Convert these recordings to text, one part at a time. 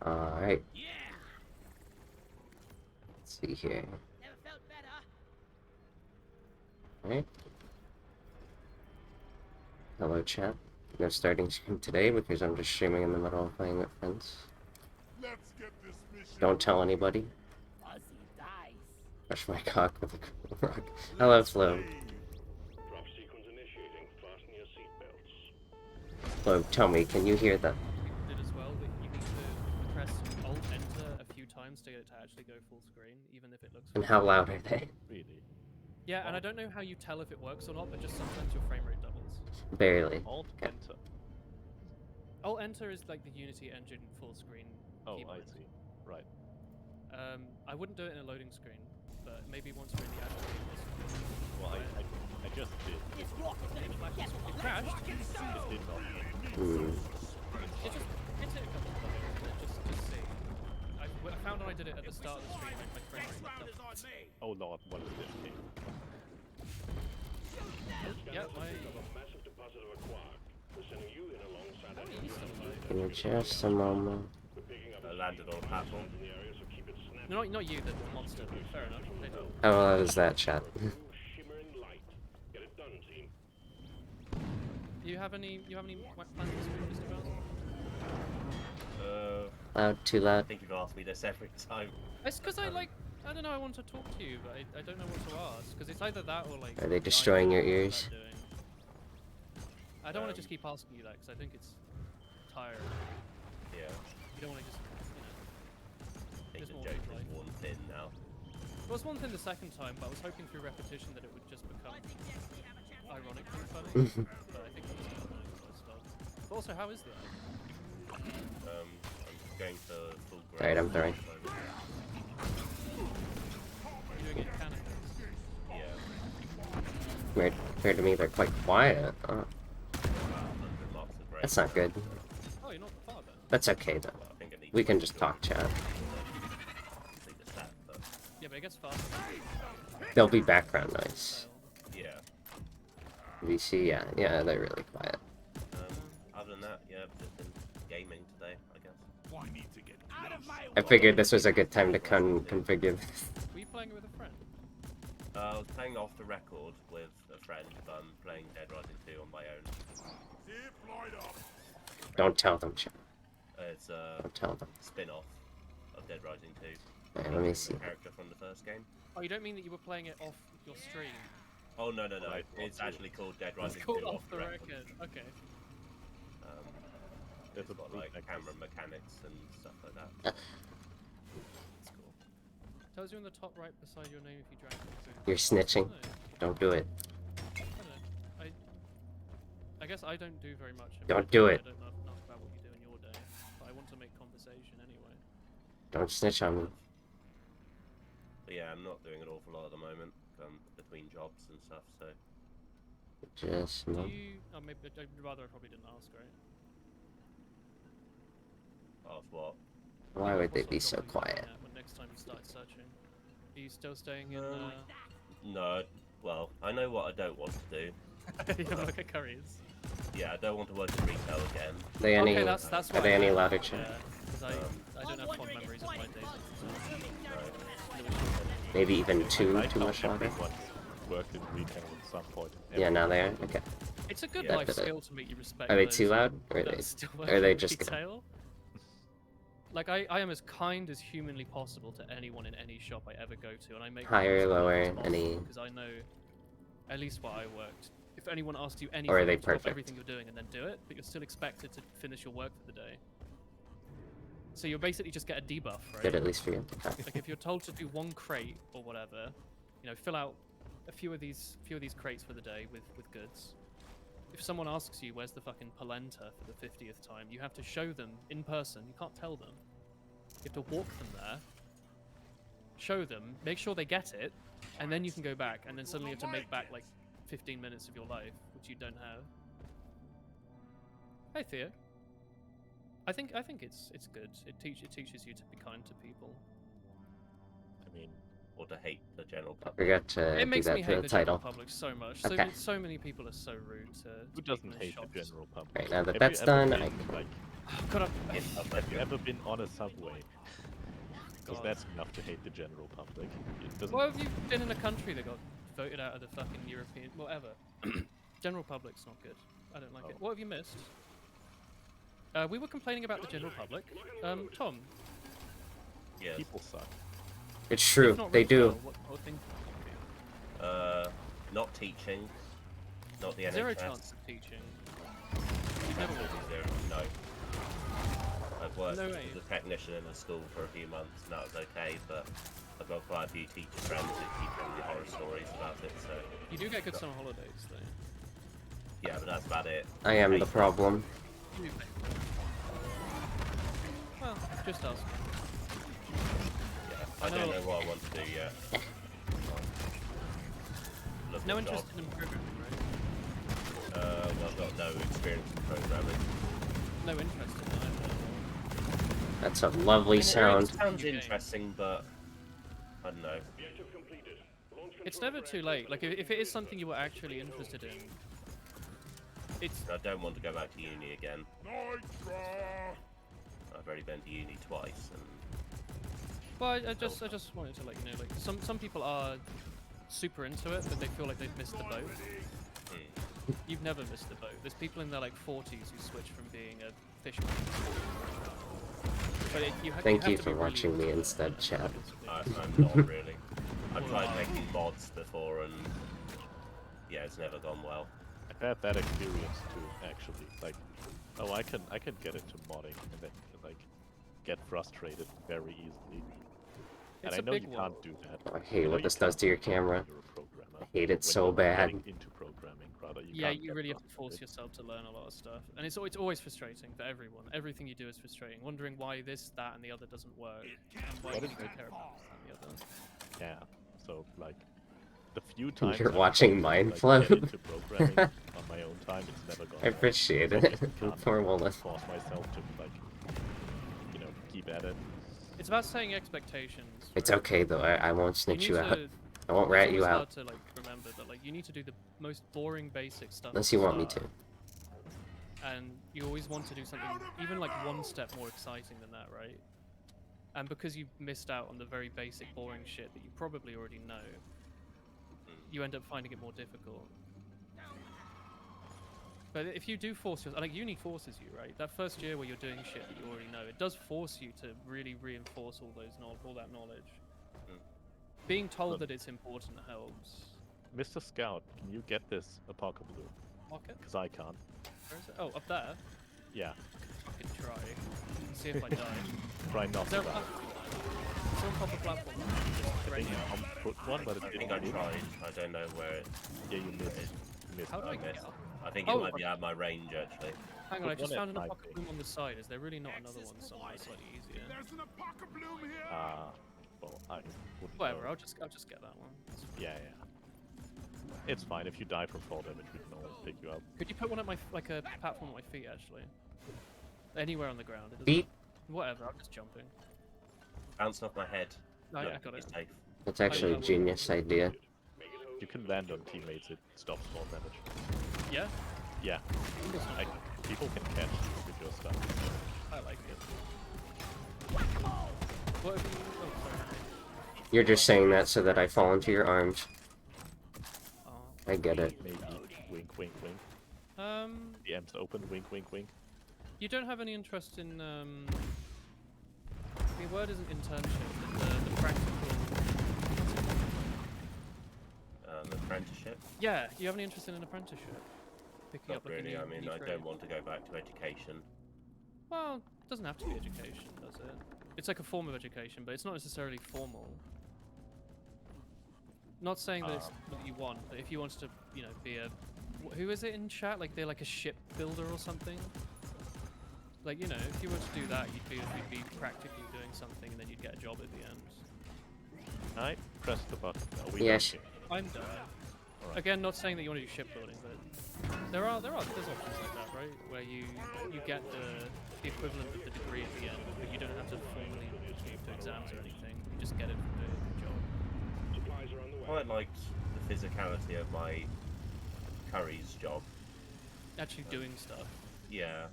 Alright. Let's see here. Alright. Hello, chat. No starting stream today because I'm just streaming in the middle of playing with friends. Don't tell anybody. Brush my cock with a rock. Hello, Flo. Flo, tell me, can you hear them? Did as well, but you need to press Alt Enter a few times to get it to actually go full screen, even if it looks. And how loud are they? Really? Yeah, and I don't know how you tell if it works or not, but just sometimes your frame rate doubles. Barely. Alt Okay. Enter. Alt Enter is like the Unity engine full screen Oh, keyboard. I see. Right. I wouldn't do it in a loading screen, but maybe once we're in the actual game. Well, I just did. It crashed. It did not. Hmm. It just hit it a couple of times. Just see. I found when I did it at the start of the stream, my frame rate went up. Oh lord, what is this game? Yeah, Give me just a moment. I landed on a platform. No, not you, the monster. Fair enough. They do. How loud is that, chat? Do you have any plans this week, Mr. Bowser? Loud, too I loud? think you've asked me this every time. It's because I don't know, I want to talk to you, but I don't know what to ask. Because it's either that or like... Are they destroying your ears? I don't want to just keep asking you that, because I think it's tiring. Yeah. You don't want to just, I think just the more joke like... is worn thin now. It was one thing the second time, but I was hoping through repetition that it would just become ironically funny. But I think that's not what I stopped. But also, how is that? I'm going for full grade. Alright, I'm throwing. You're doing it in Canada. Yeah. Weird. Compared to me, they're quite quiet. Oh, 100 marks of grade. that's not good. Oh, you're not the father. That's okay, though. I think I need We to can just talk, chat. complete the stat, but Yeah, but it gets faster. There'll be background noise. yeah. VC, yeah, they're really quiet. Other than that, yeah, I've just been gaming today, I guess. I figured this was a good time to configure this. Were you playing it with a friend? I was playing off the record with a friend, but I'm playing Dead Rising 2 on my own. Don't tell them, chat. It's a Don't tell them. spin-off of Dead Rising 2. Alright, let me see. The character from the first game. Oh, you don't mean that you were playing it off your stream? Oh, no. Right, It's actually called Dead It's Rising 2 called off off the record. Okay. It's got like camera mechanics and stuff like that. It's cool. Tells you on the top right beside your name if you drank it. You're snitching. No, Don't do it. I don't know. I guess I don't do very much. Don't do it. I don't know enough about what you do in your day, but I want to make conversation anyway. Don't snitch on me. But yeah, I'm not doing an awful lot at the moment. Between jobs and stuff, so. Just no. Do you? Oh, maybe I'd rather I probably didn't ask, right? Ask what? Why would they What be sort so of job are you quiet? looking at when next time you start searching? Are you still staying in? No, well, I know what I don't want to do. You don't look at curries. Yeah, I don't want to work in retail again. Are they any? Okay, that's Are they any louder, Yeah, chat? because I don't have fond memories of my days. Maybe even too Right now, much louder. everyone worked in retail at some point. Yeah, now they are. Okay. It's a good Yeah, life but, skill to make you respect. Are they those too loud, or that are they? still Or work are they in just? retail. Like I am as kind as humanly possible to anyone in any shop I ever go to, and I make Higher, lower, any? because I know at least what I worked. If anyone asks you anything, Or are they you stop perfect? everything you're doing and then do it, but you're still expected to finish your work for the day. So you basically just get a debuff, right? Good, at least for you. Okay. Like if you're told to do one crate or whatever, you know, fill out a few of these crates for the day with goods. If someone asks you where's the fucking polenta for the 50th time, you have to show them in person. You can't tell them. You have to walk them there, show them, make sure they get it, and then you can go back. And then suddenly you have to make back like 15 minutes of your life, which you don't have. Hey Theo. I think it's good. It teaches you to be kind to people. I mean, or to hate the general I public? forgot to It do makes me that for hate the the general title. public so much. Okay. So many people are so rude to Who people doesn't in hate shops. the general public? Right, now that Have that's you ever done, been, I... like, God, have you ever been on a subway? Because God. that's enough to hate the general public. It doesn't. Well, have you been in a country that got voted out of the fucking European... Whatever. General public's not good. I don't like it. Oh. What have you missed? We were complaining about the general public. Tom, Yes. People suck. It's if true, not they really do. well, what things would Not teaching. Not the be? NHS. Zero chance of teaching. You've never worked. Zero. No. I've worked No as way. a technician in a school for a few months, and that was okay. But I've got quite a few teacher friends who keep telling me horror stories about it. So You do get good summer holidays, though. yeah, but that's about it. I am the Hate- problem. You do pay for it. Well, just us. Yeah, I don't know what I want to do yet. Look No at interest jobs. in programming, right? Well, I've got no experience in programming. No interest in either. That's a lovely It sound. sounds Game. interesting, but I don't know. It's never too late. Like, if it is something you were actually interested in, it's... I don't want to go back to uni again. I've already been to uni twice, and Well, I just wanted to let you know, like, some people are super into it, but they feel like they've missed the boat. You've never missed the boat. There's people in their, like, 40s who switch from being a fisherman. But Thank you to for be really watching me into it. instead, chat. I'm not really. I've tried making mods before, and yeah, it's never gone well. I've had that experience too, actually. Like, oh, I can get into modding and then like get frustrated very easily. And It's I a know big you world. can't do that. I I hate know what you this does can't to your do that camera. when you're a programmer. I hate it When so you're bad. getting into programming, rather, Yeah, can't you get really have to force frustrated. yourself to learn a lot of stuff. And it's always frustrating for everyone. Everything you do is frustrating. Wondering why this, that, and the other doesn't work. And why What you is don't it? care about this, that, and the other. Yeah. So like, the few times You're I've watching tried to, Mind like, get Flip? into programming on my own time, it's never gone I well. appreciate I it. just can't Poor Willa. force myself to like, keep at it. It's about setting expectations. It's right? okay though, I won't snitch need you out. to- I won't it's rat always you hard out. to like remember that like you need to do the most boring basic stuff. Unless at you the want me to. start, And you always want to do something even like one step more exciting than that, right? And because you've missed out on the very basic boring shit that you probably already know, you end up finding it more difficult. But if you do force yourself, like uni forces you, right? That first year where you're doing shit that you already know, it does force you to really reinforce all that knowledge. Being told Look. that it's important helps. Mr. Scout, can you get this apocalypse? Pocket? Because I can't. Where is it? Oh, up there. Yeah. Fucking try. See if I die. Try not Is to there a die. platform? Is there a proper platform? I Right think now. Tom put one, but it I think didn't I hit. tried. I don't know where it. Yeah, you missed. You missed. How do I I get missed. up? I think it Oh, might be out of my range actually. Hang on, I Put just one found at an night, apocalypse bloom on the side. Is there really not another one somewhere slightly easier? Well, I wouldn't Whatever, know. I'll just get that one. It's fine. Yeah. It's fine. If you die from fall damage, we can always pick you up. Could you put one at my like a platform at my feet actually? Anywhere on the ground. It doesn't Feet? Whatever, I'm just jumping. Bounced off my head. No, Yeah, I got be it. safe. That's actually a genius idea. You can land on teammates. It stops fall damage. Yeah? Yeah. Like, people can catch with your stuff. I like it. What have you... Oh, sorry. You're just saying that so that I fall into your arms. Oh. I get it. Maybe. Wink, wink, wink. The M's open. Wink, wink, wink. You don't have any interest in, the word isn't internship, but the practical... Apprenticeship? Yeah, you have any interest in an apprenticeship? Picking Not up like a really. new, I mean, new I trade? don't want to go back to education. Well, it doesn't have to be education, does it? It's like a form of education, but it's not necessarily formal. Not saying that it's what you want, but if you wanted to, you know, be a... Who is it in chat? Like, they're like a ship builder or something? Like, you know, if you were to do that, you'd be practically doing something and then you'd get a job at the end. I press the button. Are we Yes. done here? I'm done. Alright. Again, not saying that you want to do shipbuilding, but there's options like that, right? Where you get the equivalent of the degree at the end, but you don't have to formally do exams or anything. You just get it from doing the job. quite liked the physicality of my curry's job. Actually doing stuff. Yeah.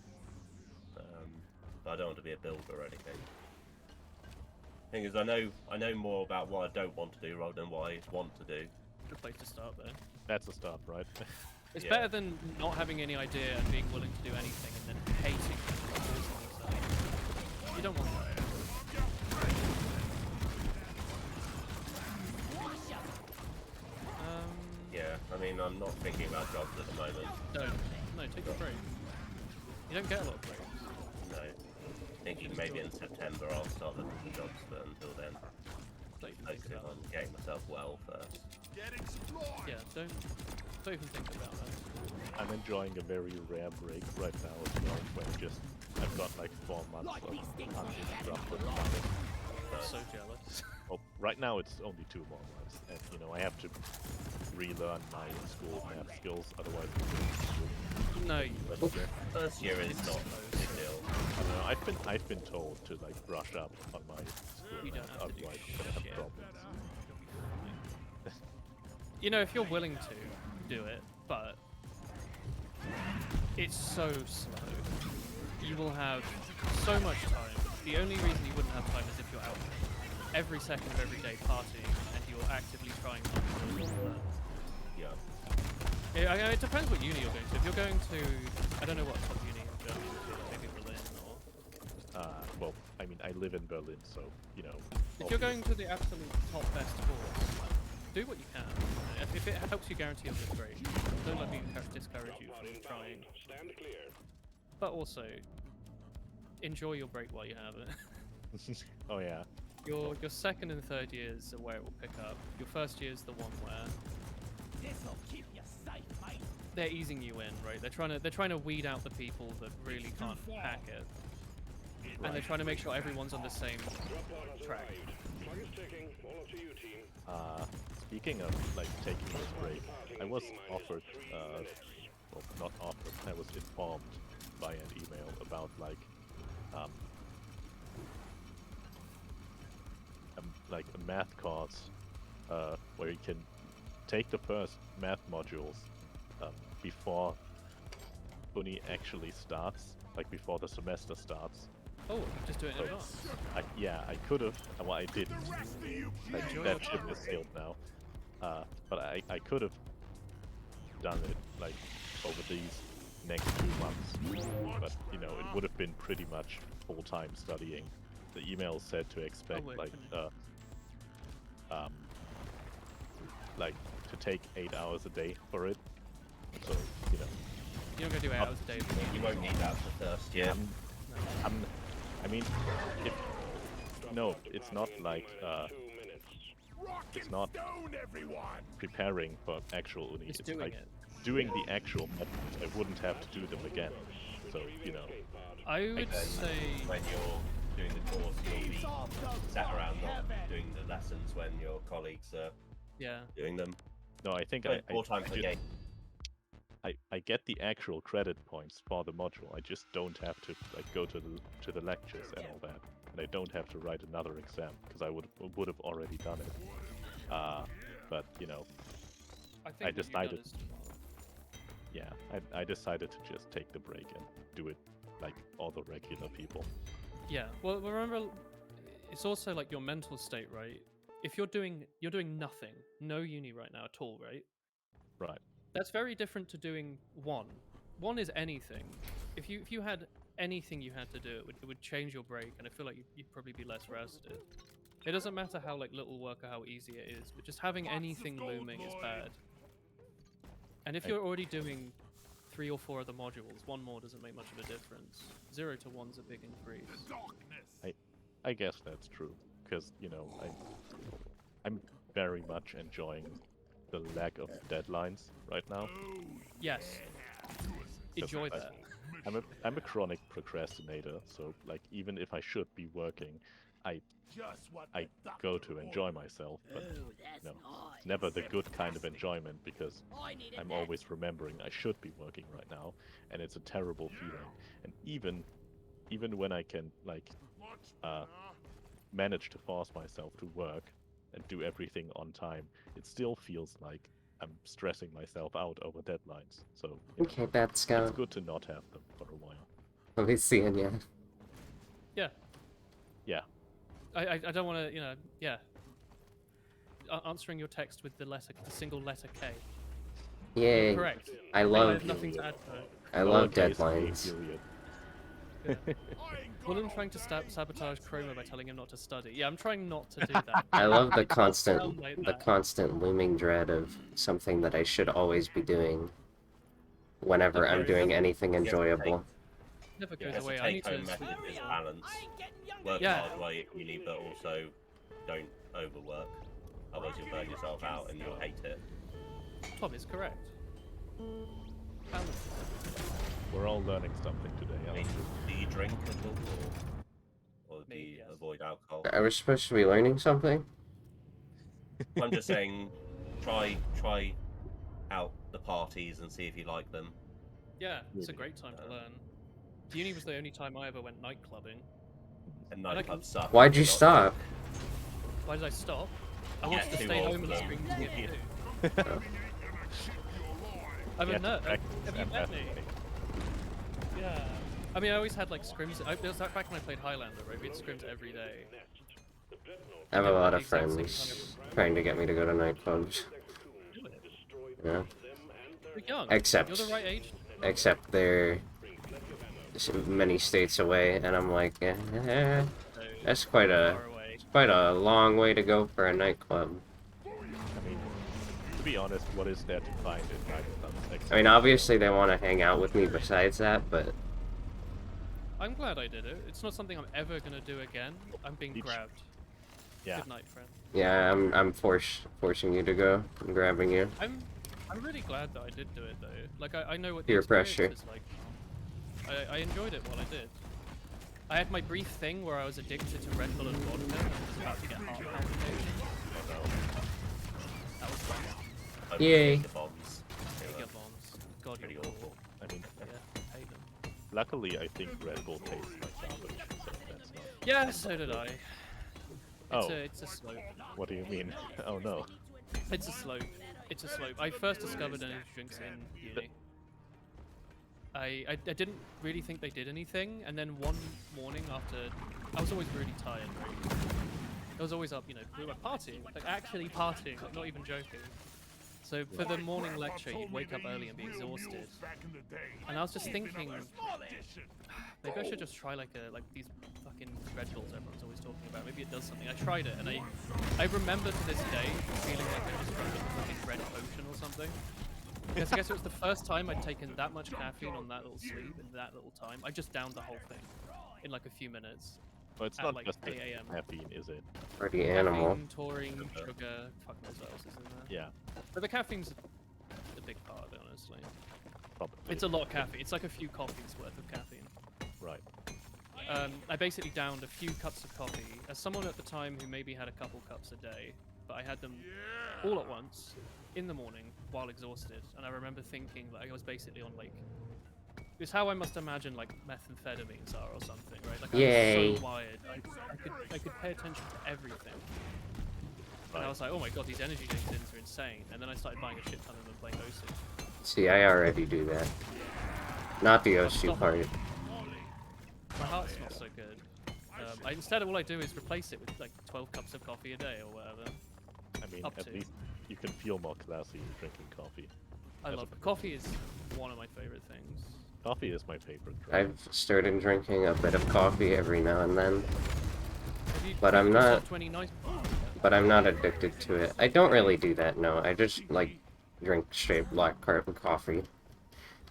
But I don't want to be a builder or anything. Thing is, I know more about what I don't want to do rather than what I want to do. Good place to start, though. That's a start, right? It's Yeah. better than not having any idea and being willing to do anything and then hating it and forcing yourself. You don't want that. Yeah, I mean, I'm not thinking about jobs at the moment. No, take a break. You don't get a lot of breaks. No. Thinking maybe in September I'll start looking for jobs, but until then, Don't even think focusing about on getting myself well first. it. Yeah, don't even think about that. I'm enjoying a very rare break right now as well, where I've got like 4 months of uninterrupted running. I'm so jealous. Well, right now it's only 2 more months, and you know I have to relearn my school math skills, otherwise I'm going to school. No, you But, wouldn't. First year is not a big deal. I don't know, I've been told to like brush up on my school You don't math, have to do otherwise I'm gonna have shit. problems. You'll be fine. You know, if you're willing to, do it, but it's so slow. You will have so much time. The only reason you wouldn't have time is if you're out every second of every day partying and you're actively trying not to do that. Yeah. It depends what uni you're going to. If you're going to, I don't know what top uni in Germany would be, like maybe Berlin or... Well, I mean, I live in Berlin, so, you know... If you're going to the absolute top best course, do what you can. If it helps you guarantee a good grade, don't let me discourage you from trying. But also, enjoy your break while you have it. Oh yeah. Your second and third years are where it will pick up. Your first year is the one where This'll keep you safe, mate. they're easing you in, right? They're trying to weed out the people that really can't hack it, and they're trying to make sure everyone's on the same track. Speaking of, like, taking this break, I was offered, well, not offered, I was informed by an email about, like a math course, where you can take the first math modules, before uni actually starts, like before the semester starts. Oh, just do it in So, advance. I could have, well, I didn't. Like, Enjoy that your ship is sailed now. But I could have done it, like, over these next 2 months. But, you know, it would have been pretty much full-time studying. The email said to expect, wait, like, finish. like, to take 8 hours a day for it. So, you know, You're not gonna do 8 hours a day. You won't need that for first year. I mean, if, no, it's not like, it's not preparing for actual uni. It's It's doing like it. doing the actual methods. I wouldn't have to do them again. So, you know, I would Like then, say when you're doing the course, you'll be sat around not doing the lessons when your colleagues are yeah. doing them. no, I think But more time for the just- game. I get the actual credit points for the module. I just don't have to like go to the lectures and all that, and I don't have to write another exam because I would have already done it. But you know, I think I what you've done decided- is- yeah, I decided to just take the break and do it like all the regular people. Yeah. Well, remember, it's also like your mental state, right? If you're doing nothing, no uni right now at all, right? Right. That's very different to doing one. One is anything. If you had anything you had to do, it would change your break, and I feel like you'd probably be less rested. It doesn't matter how like little work or how easy it is, but just having anything looming is bad. And if you're already doing 3 or 4 of the modules, one more doesn't make much of a difference. 0 to 1's a big increase. I guess that's true because you know I'm very much enjoying the lack of deadlines right now. Yes. Enjoy I- that. I'm a chronic procrastinator, so like even if I should be working, I go to enjoy myself, but you know, it's never the good kind of enjoyment because I'm always remembering I should be working right now, and it's a terrible feeling. And even when I can like manage to force myself to work, and do everything on time, it still feels like I'm stressing myself out over deadlines. So you know, Okay, Bad it's Scout. good to not have them for a while. I'll be seeing ya. Yeah. Yeah. I don't want to, you know, yeah. Answering your text with the single letter K. Yay. You're correct. I I love have nothing to add to it. I love Lowercase a deadlines. period. Willem trying to sabotage Chroma by telling him not to study. Yeah, I'm trying not to do that. I love the It does constant sound like the that. constant looming dread of something that I should always be doing whenever I'm doing anything enjoyable. Never Yeah, goes it's a away. I need to take-home method is balance. Work Yeah. hard while you uni, but also don't overwork. Otherwise you'll burn yourself out and you'll hate it. Tom is correct. Balance is everything. We're all learning something today. I mean, Alan. do you drink at all, or do Me, you yes. avoid alcohol? I was supposed to be learning something? I'm just saying, try out the parties and see if you like them. Yeah, it's a Really? great time to learn. Uni was the only time I ever went night clubbing. And I nightclubs suck. Why'd you Not stop? Why did I stop? I Yeah, wanted to too stay old home for and them. stream TF2. I'm a Get nerd. practice Have you and met me? masturbate. Yeah. I mean, I always had like scrims. It was back when I played Highlander, right? We had scrims every day. I have a lot of The exact same friends trying to get me to go to nightclubs. Yeah. You're young. Except- You're the right age. Except they're many states away, and I'm like, that's quite Far away. a long way to go for a nightclub. I mean, to be honest, what is there to find in nightclubs? I mean, obviously they want to hang out with me besides that, but I'm glad I did it. It's not something I'm ever gonna do again. I'm being Each- grabbed. Yeah. Good night, friend. yeah, I'm forcing you to go. I'm grabbing you. I'm really glad that I did do it though. Like I know what the Peer experience pressure. is like. I enjoyed it while I did. I had my brief thing where I was addicted to Red Bull and vodka and was about to get heart palpitations. That was fun. Hope Yay. you take the bombs. Bigger bombs. God, Pretty you're awful. cool. I mean, Yeah, hate them. luckily, I think Red Bull tastes like garbage, so that's not. Yeah, so did I. Oh. It's a slope. What do you mean? Oh no. It's a slope. It's a slope. I first discovered energy drinks in uni. I didn't really think they did anything, and then one morning after, I was always really tired, right? I was always up, you know, we were partying, like actually partying, like not even joking. So for the morning lecture, you'd wake up early and be exhausted. And I was just thinking, maybe I should just try like these fucking Red Bulls everyone's always talking about. Maybe it does something. I tried it, and I remember to this day feeling like I just drank a fucking red potion or something. Because I guess it was the first time I'd taken that much caffeine on that little sleep in that little time. I just downed the whole thing in like a few minutes. Well, it's At not like just the 8 AM. caffeine, is it? Party animal. Caffeine, taurine, sugar, fuck knows what else is in there. Yeah, But the caffeine's a big part of it, honestly. probably. It's a lot of caffeine. It's like a few coffees worth of caffeine. Right. I basically downed a few cups of coffee. As someone at the time who maybe had a couple cups a day, but I had them all at once in the morning while exhausted. And I remember thinking that I was basically on like, it's how I must imagine like methamphetamines are or something, right? Like I Yay. was so wired. I could pay attention to everything. And I was like, oh my god, these energy drinks are insane. And then I started buying a shit ton of them and playing OC. See, I already do that. Not the OC part. My heart's not so good. Instead, all I do is replace it with like 12 cups of coffee a day or whatever. I mean, Up at to. least you can feel more classy drinking coffee. I As love a- coffee. Is one of my favorite things. Coffee is my favorite drink. I've started drinking a bit of coffee every now and then, Have you But I'm cooked yourself not- 20 nice. but I'm not addicted to it. I don't really do that, no. I just, like, drink straight black coffee.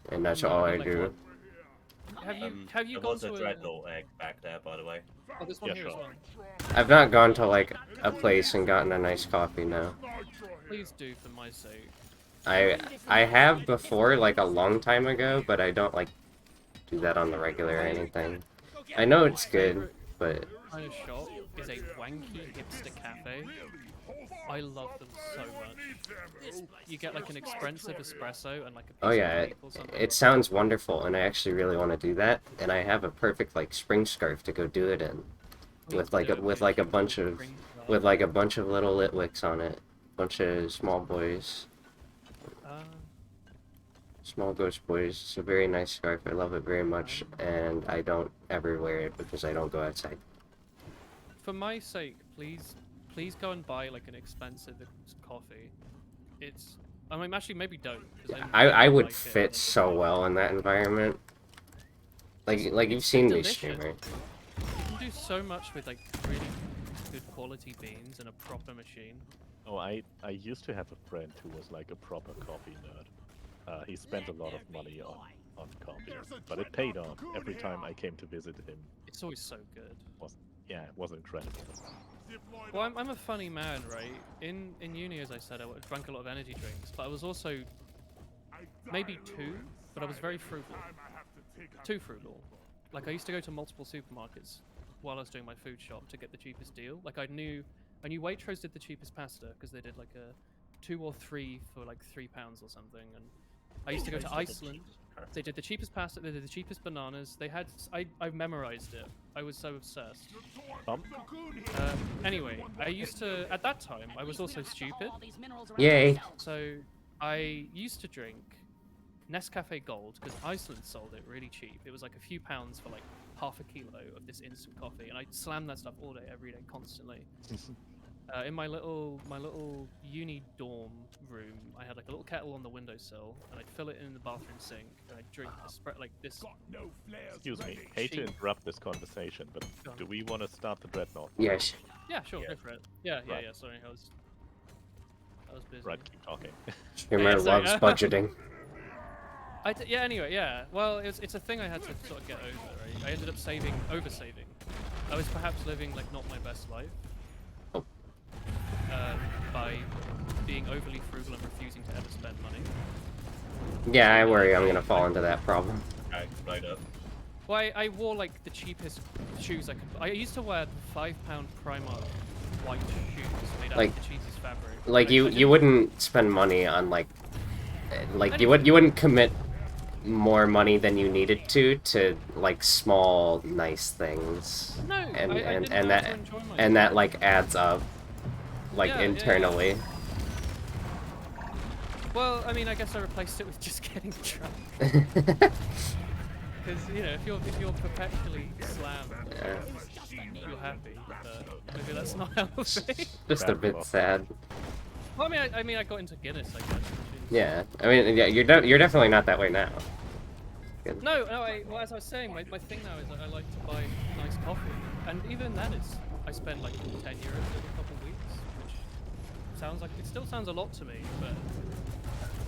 And that's No, all I like do. what? Have you There gone was a to dreadnought egg back there, by the way. Oh, this one Yeah, here as sure. well. I've not gone to, like, a place and gotten a nice coffee, no. Please do for my sake. I have before, like, a long time ago, but I don't, like, do that on the regular or anything. I know it's good, but Kind of shop is a wanky hipster cafe. I love them so much. You get like an expensive espresso and like a piece oh yeah, of cake or something. it sounds wonderful, and I actually really want to do that. And I have a perfect, like, spring scarf to go do it in. Please with, like, do. with, like, a bunch of Spring with like a bunch of little litwicks on it. Bunch of small boys. Uh, Small ghost boys. It's a very nice scarf. I love it very much, and I don't ever wear it because I don't go outside. for my sake, please go and buy like an expensive coffee. It's, I mean, actually, maybe don't. 'Cause I would like it, fit like, so well in that environment. Like you've it's seen me delicious. stream, right? You can do so much with like really good quality beans and a proper machine. Oh, I used to have a friend who was like a proper coffee nerd. He spent a lot of money on coffee, but it paid off every time I came to visit him. It's always so good. Yeah, it was incredible. Well, I'm a funny man, right? In uni, as I said, I drank a lot of energy drinks, but I was also maybe two, but I was very frugal. Too frugal. Like I used to go to multiple supermarkets while I was doing my food shop to get the cheapest deal. Like I knew Waitrose did the cheapest pasta because they did like a 2 or 3 for like £3 or something. And I used to go to Iceland. They did the cheapest pasta. They did the cheapest bananas. They had. I memorized it. I was so obsessed. Anyway, I used to. At that time, I was also stupid. Yay! So I used to drink Nescafe Gold because Iceland sold it really cheap. It was like a few pounds for like half a kilo of this instant coffee, and I'd slam that stuff all day, every day, constantly. In my little uni dorm room, I had like a little kettle on the windowsill, and I'd fill it in the bathroom sink, and I'd drink like this. Excuse me, hate to interrupt this conversation, but do we want to start the dreadnought? Yes. Yeah, sure, Yeah. go for it. Yeah, Right. sorry, I was busy. Right, keep talking. Streamer sorry. loves budgeting. Yeah, anyway, yeah. Well, it's a thing I had to sort of get over, right? I ended up over-saving. I was perhaps living like not my best life. By being overly frugal and refusing to ever spend money. Yeah, I worry I'm gonna fall into that problem. Okay, right up. Well, I wore like the cheapest shoes I could. I used to wear £5 Primark white shoes made out Like- of the cheapest fabric. Like I you didn't- wouldn't spend money on like you wouldn't commit more money than you needed to like small nice things. No, and I and didn't and know how that to enjoy myself. and that like adds up like Yeah, yeah, yeah. internally. Well, I mean, I guess I replaced it with just getting drunk. Because you know, if you're perpetually slammed, you're happy. Maybe that's not healthy. Just a bit sad. Well, I mean, I got into Guinness, I guess. Which is... Yeah, I mean, yeah, you're definitely not that way now. Good. No, well, as I was saying, my thing now is that I like to buy nice coffee, and even then, I spend like €10 every couple of weeks, which it still sounds a lot to me, but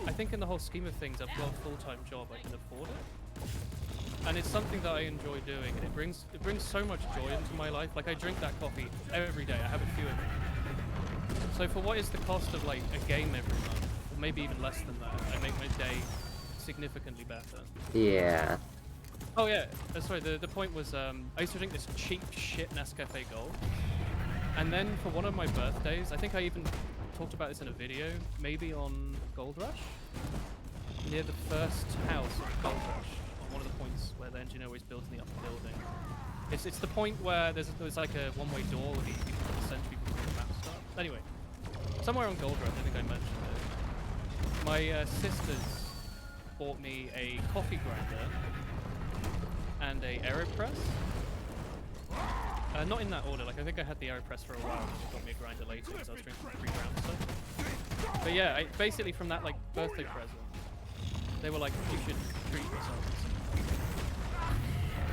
I think in the whole scheme of things, I've got a full-time job, I can afford it, and it's something that I enjoy doing, and it brings so much joy into my life. Like I drink that coffee every day. I have a few of them. So for what is the cost of like a game every month, or maybe even less than that, I make my day significantly better. Yeah. Oh yeah, sorry, the point was I used to drink this cheap shit Nescafe Gold, and then for one of my birthdays, I think I even talked about this in a video, maybe on Gold Rush, near the first house of Gold Rush, on one of the points where the engineer always builds in the upper building. It's the point where there's like a one-way door where you can send people to the map stuff. Anyway, somewhere on Gold Rush, I think I mentioned it, my sisters bought me a coffee grinder and a AeroPress. Not in that order, like I think I had the AeroPress for a while, and they got me a grinder later because I was drinking free ground stuff. But yeah, basically from that like birthday present, they were like, you should treat yourself.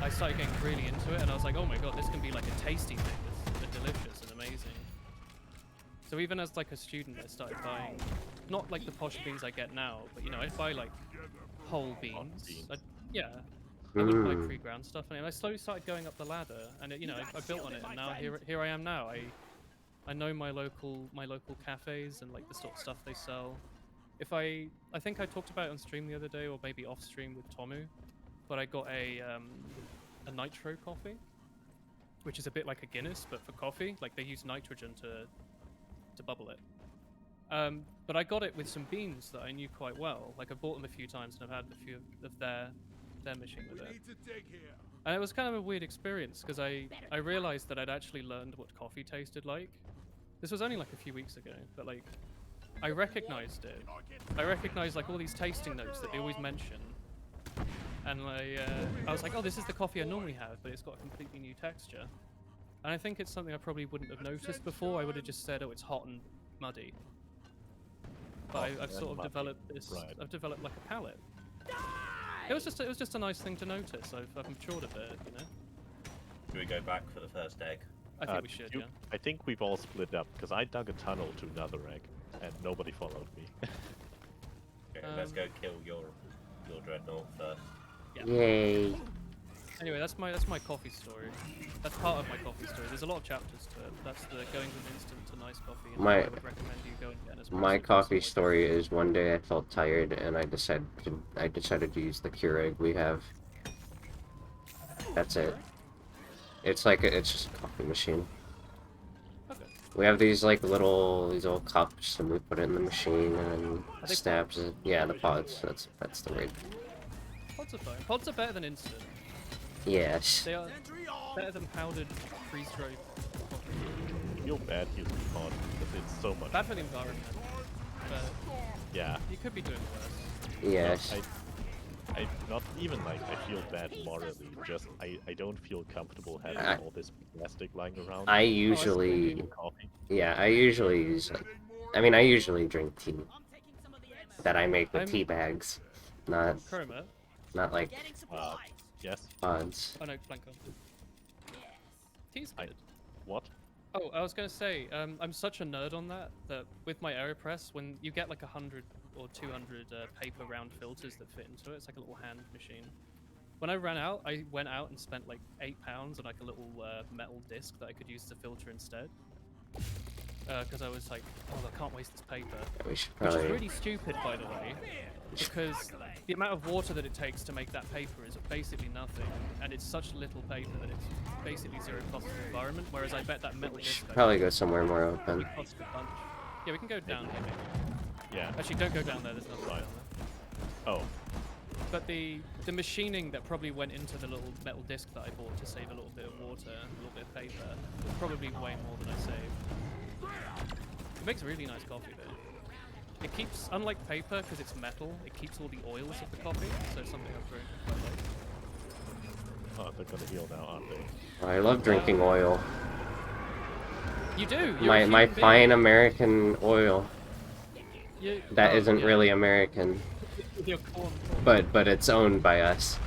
I started getting really into it, and I was like, oh my god, this can be like a tasty thing, that's delicious and amazing. So even as like a student, I started buying, not like the posh beans I get now, but you know, I'd buy like whole beans. Yeah. I wouldn't buy pre-ground stuff, and I slowly started going up the ladder, and you know, I built on it, and now here I am now. I know my local cafes and like the sort of stuff they sell. If I think I talked about it on stream the other day, or maybe off stream with Tomu, but I got a nitro coffee, which is a bit like a Guinness but for coffee. Like they use nitrogen to bubble it. But I got it with some beans that I knew quite well. Like I've bought them a few times, and I've had a few of their machine with it. And it was kind of a weird experience because I realized that I'd actually learned what coffee tasted like. This was only like a few weeks ago, but like, I recognized it. I recognized like all these tasting notes that they always mention. And I was like, oh, this is the coffee I normally have, but it's got a completely new texture. And I think it's something I probably wouldn't have noticed before. I would have just said, oh, it's hot and muddy. But I've sort of developed this. Right. I've developed like a palate. It was just a nice thing to notice. I've matured a bit, you know. Should we go back for the first egg? I think we should, yeah. I think we've all split up because I dug a tunnel to another egg and nobody followed me. Okay, let's go kill your dreadnought first. Yeah. Yay. Anyway, that's my coffee story. That's part of my coffee story. There's a lot of chapters to it. That's the going from instant to nice coffee. And I would recommend you go and get an espresso. My coffee story is one day I felt tired and I decided to use the Keurig we have. That's it. It's just a coffee machine. Okay. We have these little cups and we put it in the machine and Are it they snaps it. Yeah, the pods. That's the word. Pods are fine. Pods are better than instant. Yes. They are better than powdered freeze-dried coffee. I feel bad using pod because it's so much. Bad for the environment, but Yeah. you could be doing worse. Yes. I not even like I feel bad morally. Just I don't feel comfortable having all this plastic lying around. I usually use I usually drink tea that I make with tea bags, not Chroma. like Yes. pods. Oh no, Blanco. Tea's good. What? Oh, I was gonna say, I'm such a nerd on that with my AeroPress, when you get like 100 or 200 paper round filters that fit into it, it's like a little hand machine. When I ran out, I went out and spent like £8 on like a little metal disc that I could use to filter instead. Because I was like, oh, I can't waste this paper. Yeah, we should Which probably. is really stupid, by the way, because the amount of water that it takes to make that paper is basically nothing, and it's such little paper that it's basically zero cost to the environment, whereas I bet that metal We disc should probably go somewhere more would open. cost a bunch. Yeah, we can go down here, maybe. Yeah. Actually, don't go down there, there's nothing Right. down there. Oh. But the machining that probably went into the little metal disc that I bought to save a little bit of water, a little bit of paper, was probably way more than I saved. It makes really nice coffee though. It keeps, unlike paper, because it's metal, it keeps all the oils of the coffee, so it's something I've grown to quite like. Oh, they're gonna heal now, aren't they? I love drinking oil. You do! You're a My human being. fine American oil. That Oh, isn't yeah. really American, Your corn. but it's owned by us.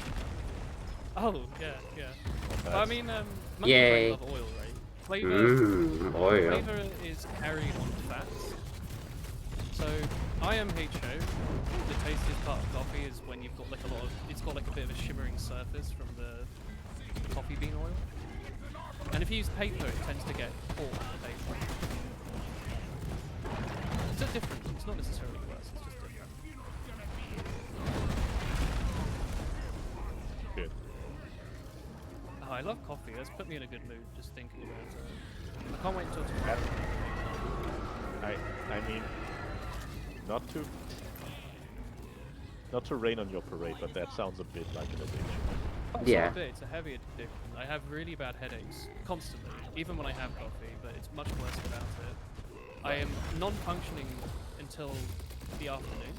Oh, yeah, yeah. Not I bad. mean, Yay. monkeys love oil, right? Flavor, Oil. flavor is carried on fats. So, IMHO, the tastiest part of coffee is when you've got like a lot of, it's got like a bit of a shimmering surface from the coffee bean oil. And if you use paper, it tends to get caught in the paper. It's just different, it's not necessarily worse, it's just different. Good. Oh, I love coffee, that's put me in a good mood just thinking about it. I can't wait until tomorrow. I mean, not to rain on your parade, but that sounds a bit like an addiction. Oh, it's Yeah. not a bit, it's a heavy addiction. I have really bad headaches constantly, even when I have coffee, but it's much worse without it. I am non-functioning until the afternoon,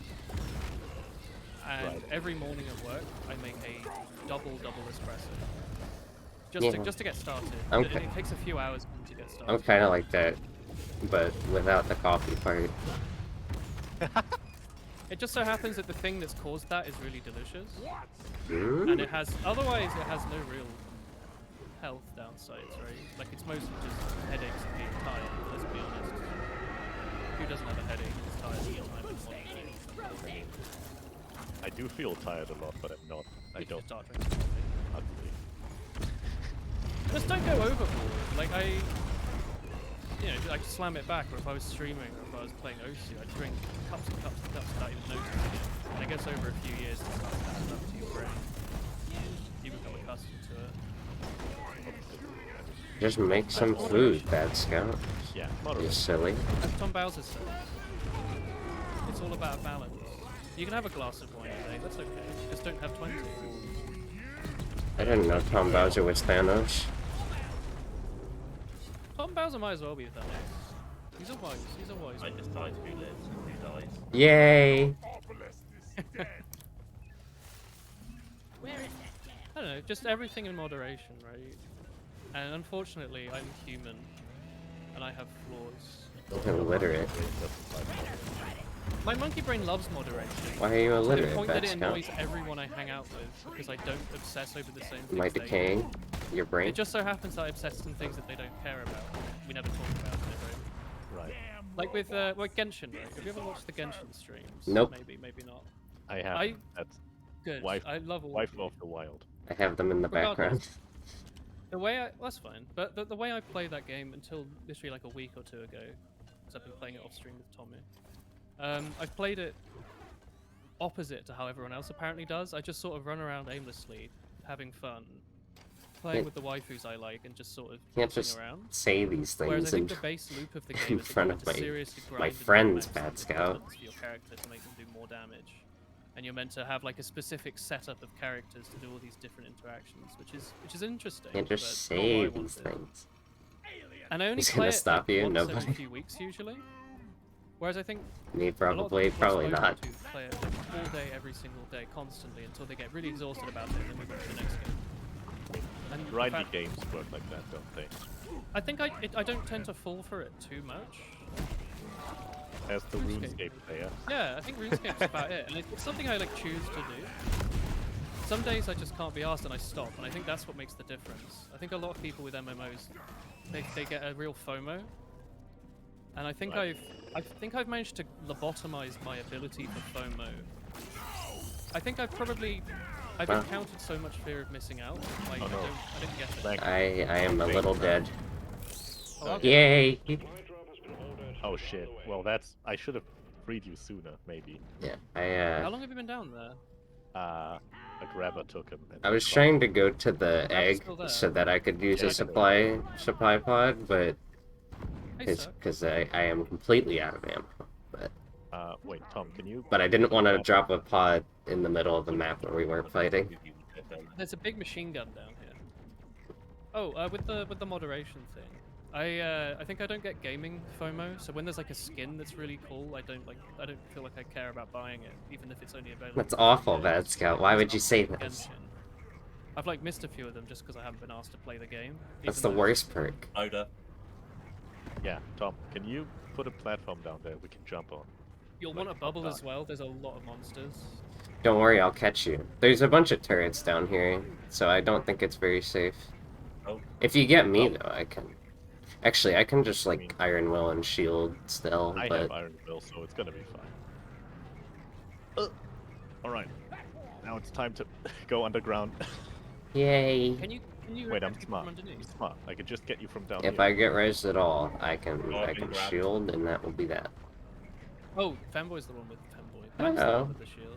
and Right. every morning at work I make a double espresso. Yeah. Just to get started. Okay. It takes a few hours to get started. I'm kind of like that, but without the coffee part. It just so happens that the thing that's caused that is really delicious, Mm. and otherwise it has no real health downsides, right? Like it's mostly just headaches and being tired, let's be honest. Who doesn't have a headache and is tired all the time? I do feel tired a lot, but I'm not. I You can don't. just start drinking coffee. Ugly. Just don't go overboard. Like I'd slam it back, or if I was streaming, or if I was playing OC, I'd drink cups and cups and cups without even noticing it. And I guess over a few years it starts to add up to your brain. You become accustomed to it. Just make some food, Bad Scout. Yeah, You moderate. silly. As Tom Bowser says, it's all about balance. You can have a glass of wine a day, that's okay. Just don't have 20. I didn't know Tom Bowser was Thanos. Tom Bowser might as well be Thanos. He's a wise. He's a wise. I one. decide who lives and who dies. Yay! I don't know, just everything in moderation, right? And unfortunately, I'm human, and I have flaws. Illiterate. My monkey brain loves moderation. Why are you To the illiterate, point that it Vasco? annoys everyone I hang out with because I don't obsess over the same things Am I they do. decaying? Your brain? It just so happens that I obsess in things that they don't care about. We never talk about it, right? Right. Like with Genshin, right? Have you ever watched the Genshin streams? Nope. Maybe, maybe not. I have. That's Good. Wife, I love all wife of you. of the wild. I have them in the background. Regardless. The way I... That's fine. But the way I played that game until literally like a week or two ago, because I've been playing it off stream with Tommy, I've played it opposite to how everyone else apparently does. I just sort of run around aimlessly, having fun, playing Yeah. with the waifus I like, and just sort of Can't messing just around. say these Whereas I things think in, the base loop of the game in is that front you of have to my seriously grind my and do friends, maximum Bad Scout. buttons for your character to make them do more damage. And you're meant to have like a specific setup of characters to do all these different interactions, which is interesting. Can't just but not what say I these wanted. things. And I only Who's play gonna it stop like, you? once Nobody. every few weeks usually. Whereas I think Me a lot of probably, people are probably supposed not. to play it like all day, every single day, constantly until they get really exhausted about it and then move on to the next game. And in Grindy fact, games work like that, don't they? I think I don't tend to fall for it too much. As the RuneScape. RuneScape player. Yeah, I think RuneScape's about it, and it's something I like choose to do. Some days I just can't be asked and I stop, and I think that's what makes the difference. I think a lot of people with MMOs, they get a real FOMO, and I think Right. I've managed to lobotomize my ability for FOMO. I think I've Wow. encountered so much fear of missing out, like Oh, no. I didn't get it. Like, I am a little dead. Oh, okay. Yay! oh shit. Well, that's. I should have freed you sooner, maybe. Yeah, How long have you been down there? A grabber took him. and I was got trying him. to go to the Grabber's egg still there. so that I could use Yeah, a I can supply pod, but Hey, sir. because I am completely out of ammo. Wait, Tom, can you? But I didn't want to drop a pod in the middle of the map where we weren't fighting. There's a big machine gun down here. Oh, with the moderation thing, I think I don't get gaming FOMO. So when there's like a skin that's really cool, I don't feel like I care about buying it, even if it's only available. That's for awful, 3 Bad days. Scout. Why would you say Genshin. this? I've like missed a few of them just because I haven't been asked to play the game. That's even the though- worst perk. Oda. Yeah, Tom, can you put a platform down there we can jump on? You'll like, want a bubble top as well. There's a lot of monsters. Don't worry, I'll catch you. There's a bunch of turrets down here, so I don't think it's very safe. Oh. If you get me, though, I can... Actually, I can just, like, Iron Will and Shield still, I but... have Iron Will, so it's gonna be fine. Alright. Now it's time to go underground. Yay! Can you Wait, I'm rescue from smart. I'm underneath? smart. I can just get you from down If here. I get raised at all, I can I can grab. shield, and that will be that. Oh, Femboy's the one with Femboy. That's the Hello. one with the shield.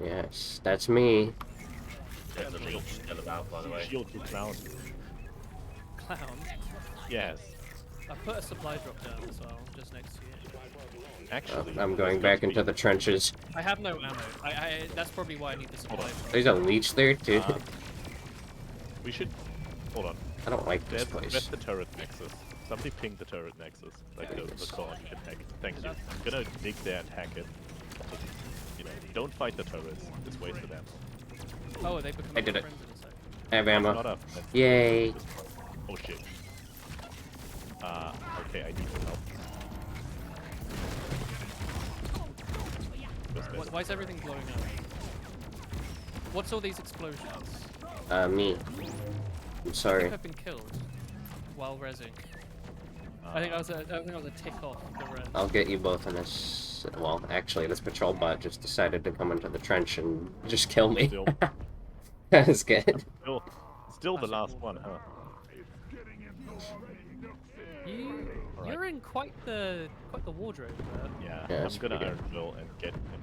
Yes, that's me. There's a leech still about, by the way. Shield you clown. Clown. Yes. I put a supply drop down as well, just next to you. Actually, I'm going back into the trenches. I have no ammo. That's probably why I need the supply Hold on. drop. There's a leech there, too. We should. Hold on. I don't like this That's place. the turret nexus. Somebody ping the turret nexus. Like the core you can hack it. Thank you. I'm gonna dig there and hack it. Just, you know, don't fight the turrets. It's wasted ammo. Oh, they become I did it. friends in a second. I have Not ammo. up. That's Yay! just fine. Oh shit. Okay, I need some help. Just missed. Why is everything blowing up? What's all these explosions? Me. I'm I sorry. think I've been killed while rezzing. I think I was a tick off the res. I'll get you both in this... Well, actually, this patrol bot just decided to come into the trench and just kill me. Still, That was good. still the last one, huh? You're in quite the wardrobe there. Yeah, Yeah, I'm it's gonna pretty good. Iron Will and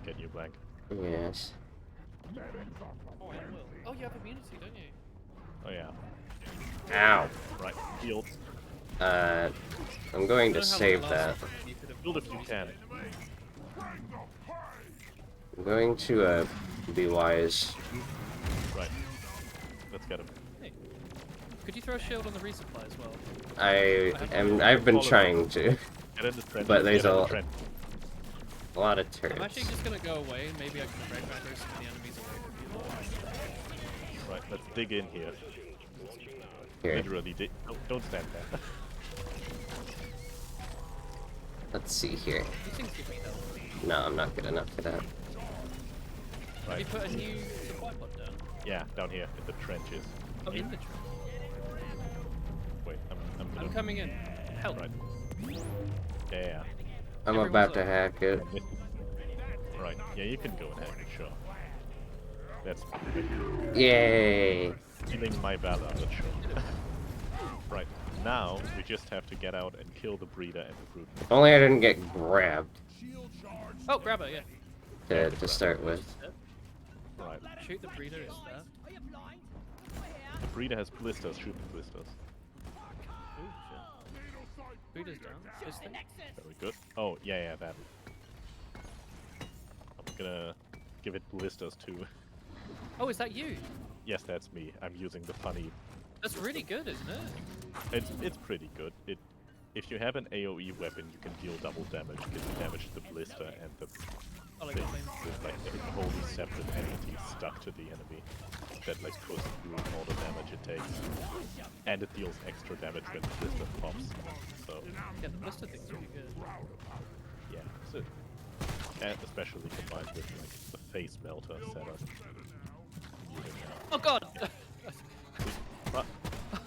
get you back. Yes. Oh, I will. Oh, you have immunity, don't you? Oh yeah. Ow. Right. Shield. I'm going to I don't know how save long that. last you could have Shield if you can. I'm going to, be wise. Right. Let's get him. Hey. Could you throw a shield on the resupply as well? I've been trying to, Get in the trench. but there's get in the a trench. lot of I'm actually turrets. just gonna go away. Maybe I can red aggro some of the enemies away from you. Right, let's dig in here. Here, Literally dig. No, don't stand there. let's see here. These things give me health. No, I'm not good enough for that. Have you Right. put a new supply pod down? Yeah, down here in the trenches. Oh, You- in the trench. Wait, I'm I'm coming in. Help. Right. Yeah. I'm Everyone's about to like- hack it. Right. Yeah, you can go and hack it, sure. That's Yay! feeling my valor, but sure. Right. Now we just have to get out and kill the breeder and the brood. Only I didn't get grabbed Oh, grab it, yeah. to start with. Right. Shoot the breeder, is there. Are you blind? The breeder has blisters. Shoot the blisters. Ooh, shit. Breeder's down. This thing. Very good. Oh, yeah, that. I'm gonna give it blisters too. Oh, is that you? Yes, that's me. I'm using the funny. That's really good, isn't it? It's pretty good. If you have an AOE weapon, you can deal double damage. You can damage the blister and the I like thing. that thing. There's like a wholly separate entity stuck to the enemy that like goes through all the damage it takes, and it deals extra damage when the blister pops. So Yeah, the blister thing's really good. yeah, so, and especially combined with like the face melter setup. Oh god! But,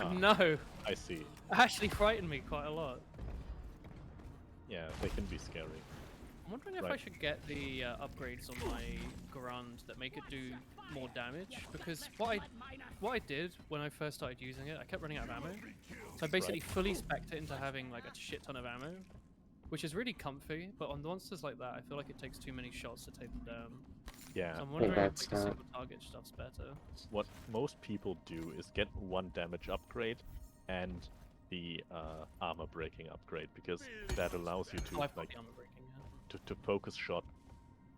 ah, No! I see. It actually frightened me quite a lot. Yeah, they can be scary. I'm wondering if I Right. should get the upgrades on my Grand that make it do more damage, because what I did when I first started using it, I kept running out of ammo. So I basically fully spec'd it into having like a shit ton of ammo, which is really comfy, but on monsters like that, I feel like it takes too many shots to take them down. Yeah. So I'm wondering if that's like, the not- single target stuff's better. What most people do is get one damage upgrade and the armor breaking upgrade, because that allows you to Oh, I've got like the armor breaking, yeah. to focus shot,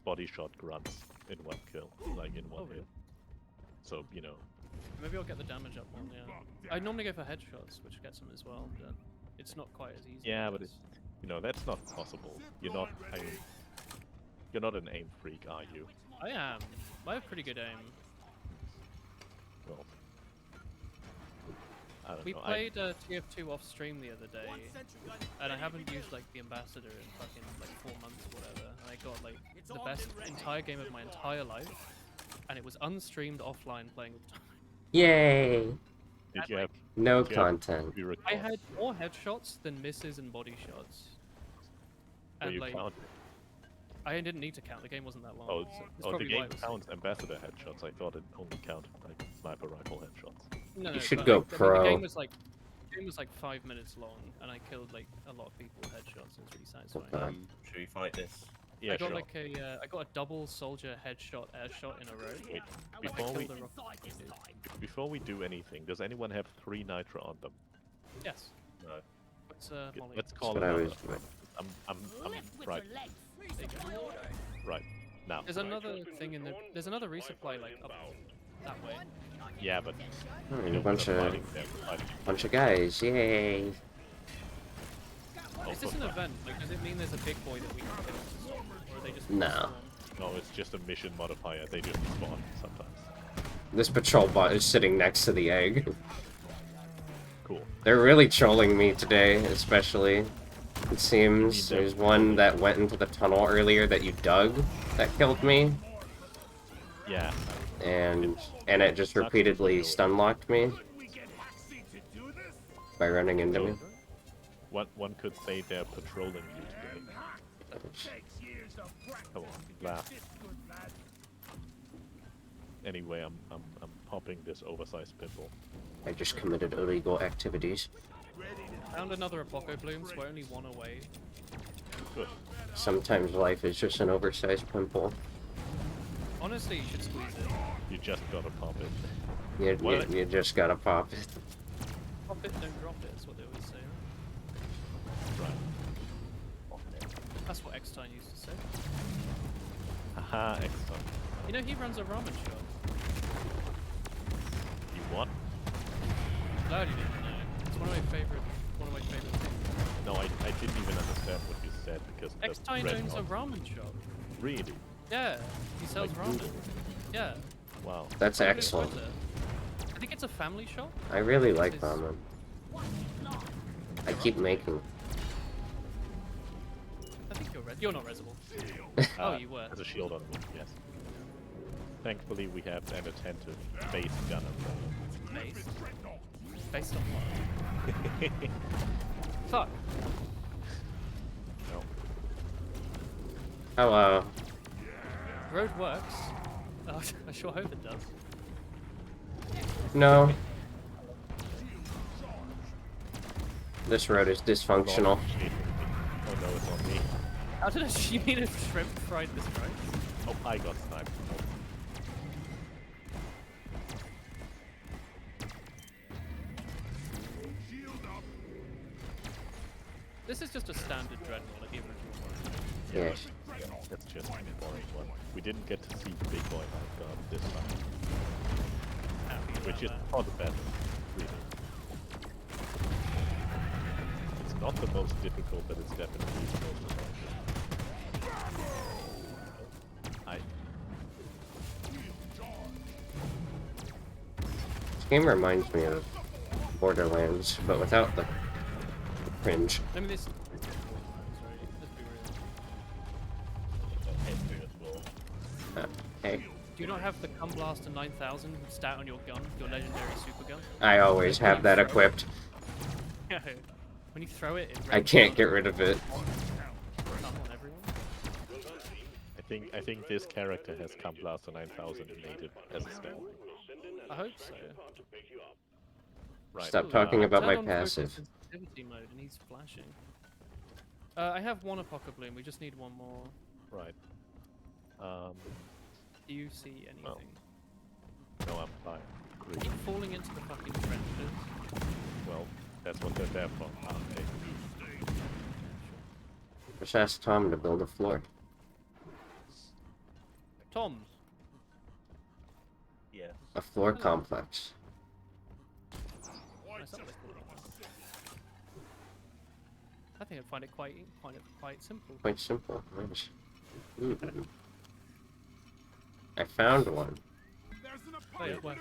body shot grunts in one kill, like in one Oh, really? hit. So you know, Maybe I'll get the damage up one, yeah. I normally go for headshots, which gets them as well, but it's not quite as easy. yeah, I but guess. you know that's not possible. You're not. You're not an aim freak, are you? I am. I have pretty good aim. Well, I don't We know. played TF2 off stream the other day, and I haven't used like the ambassador in fucking like 4 months or whatever, and I got like the best entire game of my entire life, and it was unstreamed offline playing with time. Yay! Did you have? No did you have content. to I had more headshots than misses and body shots. Were And you like, counting? I didn't need to count. The game wasn't that long. Oh, so that's the probably why game it was- counts ambassador headshots. I thought it only counted like sniper rifle headshots. No, You no, should but, go like, I mean, pro. the game was like 5 minutes long, and I killed like a lot of people with headshots. It was really satisfying. Okay. Should we fight this? Yeah, I got sure. like I got a double soldier headshot air shot in a row. Wait, I before we killed a rocket dude. before we do anything, does anyone have 3 nitro on them? Yes. No. What's G- Molly? Let's call what it I another. was- I'm right, There you go. right now. There's another thing in the. There's another resupply like up that way. Yeah, but Hmm, you a know, bunch we're of fighting them, fighting bunch of guys. Yay! Is this an event? Like, does it mean there's a big boy that we can kill to stop, or are they just? No. spawn? No, it's just a mission modifier. They just spawn sometimes. This patrol bot is sitting next to the egg. Cool. They're really trolling me today, especially. It seems there's one that went into the tunnel earlier that you dug that killed me, Yeah. and it just repeatedly stun locked me by running into me. One could say they're patrolling you today. Come on, laugh. Anyway, I'm popping this oversized pimple. I just committed illegal activities. Found another Apoco Bloom, so we're only one away. Good. Sometimes life is just an oversized pimple. Honestly, you should squeeze it. You just gotta pop it. You just gotta pop it. Pop it, don't drop it. That's what they always say. Right. That's what Eckstein used to say. Haha, excellent. You know he runs a ramen shop. You what? glad you didn't know. It's one of my favorite things. No, I didn't even understand what you said because the X-Tine red owns a knob- ramen shop. Really? Yeah, he sells Like ramen. Google? Yeah. Wow. That's Look at excellent. Twitter. I think it's a family shop. I really like This is- ramen. I keep making. I think you're not Reservoir. Oh, you were. Has a shield on me, yes. Thankfully, we have an attentive base gunner. Based. Based on what? Fuck. No. Hello. Road works. Oh, I sure hope it does. No. This road is dysfunctional. Oh no, it's on me. How did she mean a shrimp fried this price? Oh, I got sniped. Oh. This is just a standard dreadnought, like the original one. Yes. That's just a boring one. We didn't get to see Big Boy Lifeguard this time, Happy about which is that. for the better, really. It's not the most difficult, but it's definitely the most challenging. I This game reminds me of Borderlands, but without the cringe. I mean, this. Sorry, let's be real. History as well. Hey, Do you not have the Cum Blaster 9000 stat on your gun, your legendary super gun? I always have that equipped. Yeah. When you throw it, I can't get rid of it. Cum on everyone. I think this character has Camp Blaster 9000 native as a spell. I hope so. Right. Stop talking about my Turn on focus passive. sensitivity mode and he's flashing. I have one Apoca Bloom, we just need one more. Right. Do you see anything? Oh. No, I'm fine. Agree. Keep falling into the fucking trenches. Well, that's what they're there for, aren't they? Just ask Tom to build a floor. Tom's. Yeah. A floor complex. That's not what they call it. I think I'd find it quite simple. Quite simple. Nice. Mm. I found one. Wait, where?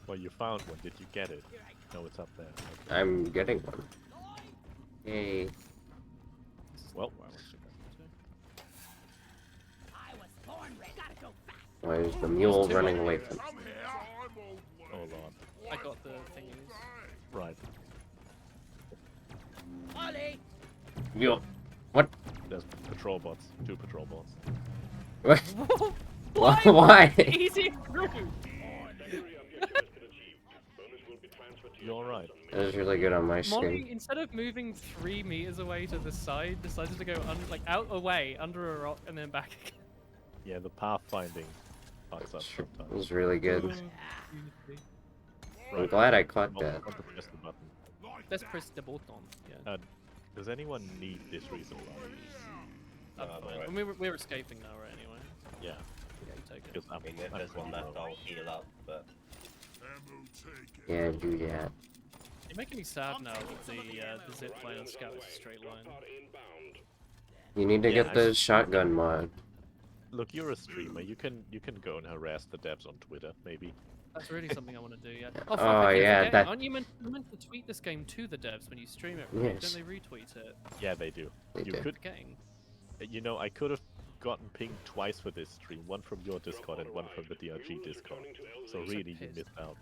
Well, you found one. Did you get it? No, it's up there. Okay. I'm getting one. Yay. Well, I was born ready. Gotta go fast. Why is the mule running away from me? oh lord. I got the thingies. Right. Ollie. Mule. What? There's patrol bots. 2 patrol bots. What? Why? Easy route! You're alright. That was really good on my Molly, screen. instead of moving 3 meters away to the side, decided to go out away, under a rock, and then back again. Yeah, the pathfinding fucks up It sometimes. was really good. I'm Right. glad I caught Not- that. not to press the button. Let's press the button. Yeah. Does anyone need this resupply? I'm I'm fine. alright. I mean, we're escaping now, right? Anyway. Yeah. Yeah, you take it. Because I mean, if there's one left, I'll heal up, but... Yeah, do that. You're making me sad now that the zip line on Scout is a straight line. You need to Yeah, get the shotgun mod. Look, you're a streamer. You can go and harass the devs on Twitter, maybe. That's really something I want to do, yeah. Oh, fuck, Oh, I keep yeah, forgetting. that- Aren't you meant to tweet this game to the devs when you stream it? Yes. Don't they retweet it? Yeah, they do. They you do. could, Forgetting. you know, I could have gotten pinged twice for this stream. One from your Discord and one from the DRG Discord. So really, you pissed. missed out.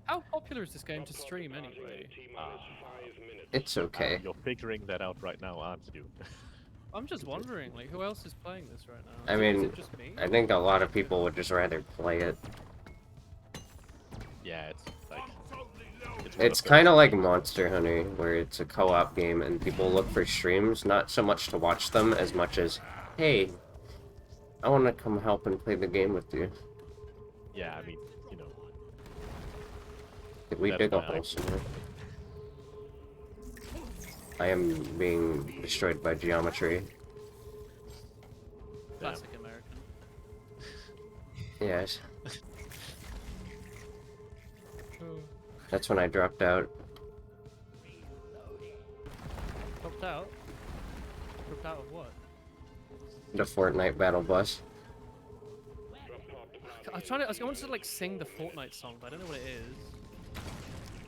How popular is this game to stream anyway? It's okay. You're figuring that out right now, aren't you? I'm just wondering, like, who else is playing this right now? I Is mean, it just me? I think a lot of people would just rather play it. Yeah, it's like It's kind of like Monster Hunter, where it's a co-op game and people look for streams, not so much to watch them as much as, hey, I want to come help and play the game with you. Yeah, I mean, you know. Did we That's dig a why I- hole somewhere? I am being destroyed by geometry. Classic American. Yes. That's when I dropped out. Dropped out? Dropped out of what? The Fortnite battle bus. I wanted to like sing the Fortnite song, but I don't know what it is.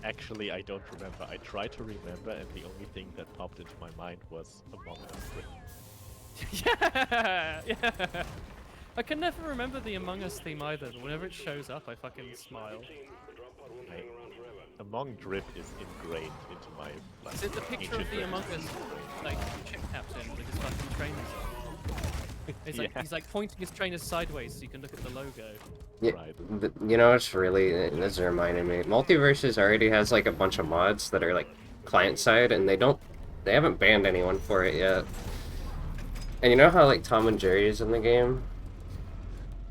Actually, I don't remember. I tried to remember, and the only thing that popped into my mind was Among Us. Yeah! Yeah! I can never remember the Among Us theme either, but whenever it shows up, I fucking smile. Among Drip is ingrained into my. Like, Is it the picture of ancient the Among memories. Us, like, chip captain with his fucking trainers on? He's like pointing his trainers sideways so you can look at the logo. Yeah, Right. you know, it's really, this is reminding me. Multiverses already has like a bunch of mods that are like client side, and they haven't banned anyone for it yet. And you know how like Tom and Jerry is in the game?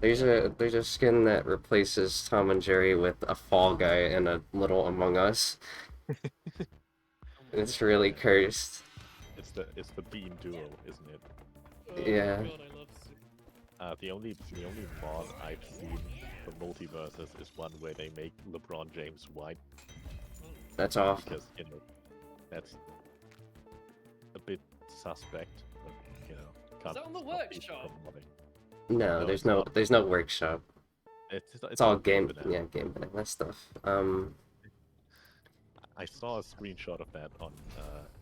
There's a skin that replaces Tom and Jerry with a Fall Guy and a little Among Us. It's really cursed. It's the Bean duo, isn't it? Oh Yeah. my god, I love soup. The only mod I've seen for multiverses is one where they make LeBron James white, That's off. because that's a bit suspect. But, can't that on the stop people workshop? from modding. No, No, there's it's no not. there's no workshop. It's All all game, banana. yeah, game banana stuff. I saw a screenshot of that on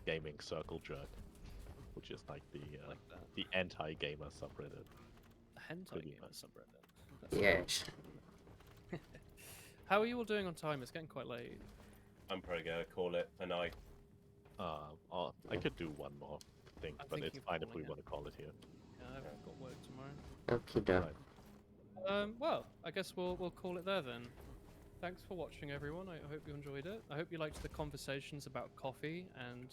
Gaming Circle Jerk, which is like Like that. the anti-gamer subreddit. The hentai Pretty gamer much. subreddit. That's yes. How are you all doing on time? It's getting quite late. I'm probably gonna call it a night. I could do one more thing, I'm but it's thinking of fine if calling we it. want to call it here. Yeah, I've got work tomorrow. Okie doke. Right. Well, I guess we'll call it there then. Thanks for watching, everyone. I hope you enjoyed it. I hope you liked the conversations about coffee and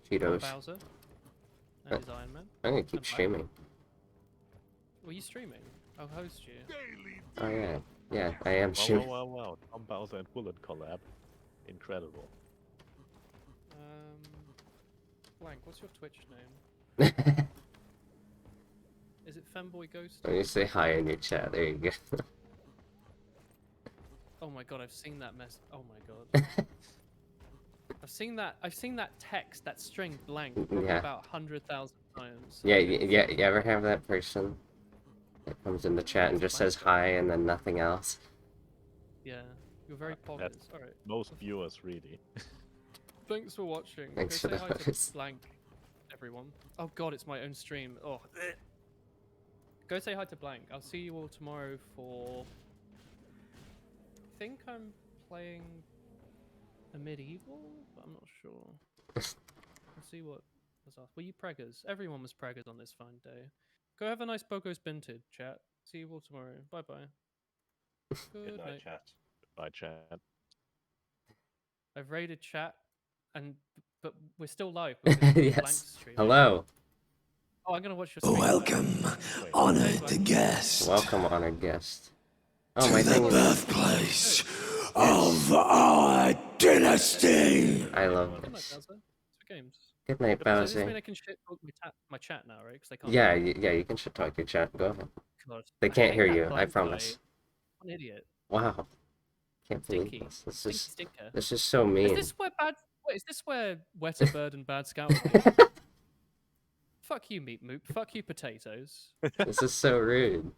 Cheetos. Bowser and his Iron Man. I'm gonna keep And Black. streaming. Were you streaming? I'll host you. Oh yeah. Yeah, I am Wow, streaming. wow. Tom Bowser and Bullet collab. Incredible. Blank, what's your Twitch name? Is it Femboy Ghost? Let me say hi in your chat. There you go. Oh my god, I've seen that mess. Oh my god. I've seen that text, that string blank, probably Yeah. about 100,000 times. Yeah, you ever have that person that comes in the chat and just says hi and then nothing else? Yeah, you're very poggers. Alright, Most viewers, really. thanks for watching. Thanks Go for say the hi to host. blank, everyone. Oh god, it's my own stream. Oh. Go say hi to blank. I'll see you all tomorrow for... I think I'm playing a medieval, but I'm not sure. We'll see what was asked. Were you preggers? Everyone was preggers on this fine day. Go have a nice Bogo's Binted, chat. See you all tomorrow. Bye bye. Good night, chat. Bye, chat. I've raided chat, but we're still live because it's Yes. blank stream. Hello. Oh, I'm gonna watch your stream. Welcome, honored guest, Welcome, honored guest. Oh, to my the thing is... birthplace of our dynasty. I love Good night, this. Bowser. It's for games. Good night, So does this mean Bowser. I can shit talk my chat now, right? Because they can't. Yeah, hear me? yeah, you can shit talk your chat. Go ahead. God, They I can't hate hear that you, I blank promise. guy. What an idiot. Wow. Can't believe Stinky. this. This Stinky is stinker. this is so Is mean. this where bad? Wait, is this where Weta Bird and Bad Scout would be? Fuck you, meat moop. Fuck you, potatoes. This is so rude.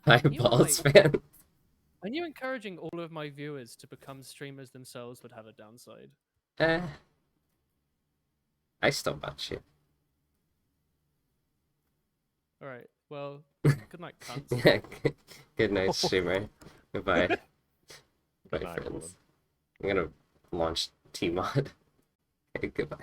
Hi, You know, Balls like- fan. I knew encouraging all of my viewers to become streamers themselves would have a downside. I still watch you. All right. Well, good night, cunts. Yeah. Good night, streamer. Goodbye. Bye, Good night, friends. Roland. I'm gonna launch Tmod. Okay, goodbye.